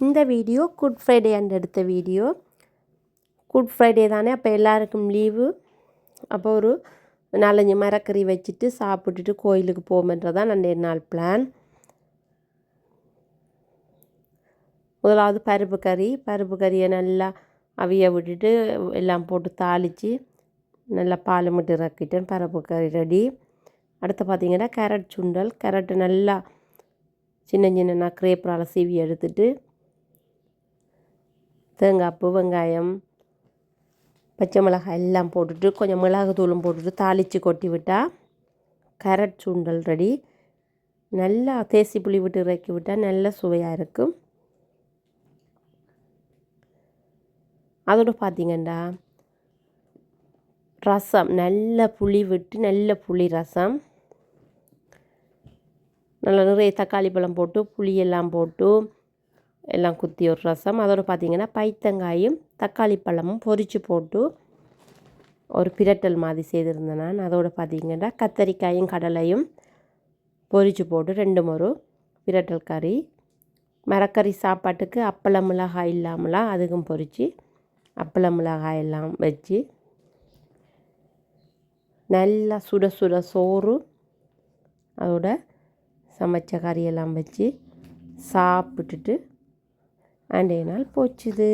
இந்த video good Friday அன்று எடுத்த வீடியோ. குட் ஃப்ரைடே தானே, அப்போ எல்லாருக்கும் லீவு. அப்போ ஒரு 4-5 மரக்கறி வச்சுட்டு சாப்பிட்டுட்டு கோயிலுக்கு போகணுன்றதான் அன்றைய நாள் பிளான். முதலாவது பருப்பு கறியை நல்லா அவிய விட்டுட்டு எல்லாம் போட்டு தாளித்து நல்லா பால் மட்டும் இறக்கிட்டேன். பருப்பு கறி ரெடி. அடுத்து பார்த்திங்கன்னா கேரட் சுண்டல். கேரட்டு நல்லா சின்ன கிரேப்பரால் சீவி எடுத்துட்டு தேங்காய் பூ, வெங்காயம், பச்சை மிளகாய் எல்லாம் போட்டுட்டு கொஞ்சம் மிளகு தூளும் போட்டுட்டு தாளித்து கொட்டி விட்டால் கேரட் சுண்டல் ரெடி. நல்லா தேசி புளி விட்டு இறக்கி விட்டால் நல்ல சுவையாக இருக்கும். அதோடு பார்த்திங்கன்னா ரசம், நல்ல புளி விட்டு நல்ல புளி ரசம், நல்லா நிறைய தக்காளி பழம் போட்டு புளியெல்லாம் போட்டு எல்லாம் குத்தி ஒரு ரசம். அதோடு பார்த்திங்கன்னா பைத்தங்காயும் தக்காளி பழமும் பொரித்து போட்டு ஒரு பிரட்டல் மாதிரி செய்திருந்தேன் நான். அதோடு பார்த்திங்கன்னா கத்தரிக்காயும் கடலையும் பொரித்து போட்டு 2 பிரட்டல் கறி. மரக்கறி சாப்பாட்டுக்கு அப்பளம் மிளகாய் இல்லாமலாம் அதுக்கும் பொரித்து அப்பளம் மிளகாய் எல்லாம் வச்சு நல்லா சுட சுட சோறு அதோட சமைச்ச கறியெல்லாம் வச்சு சாப்பிட்டுட்டு அன்றைய நாள் போச்சுது.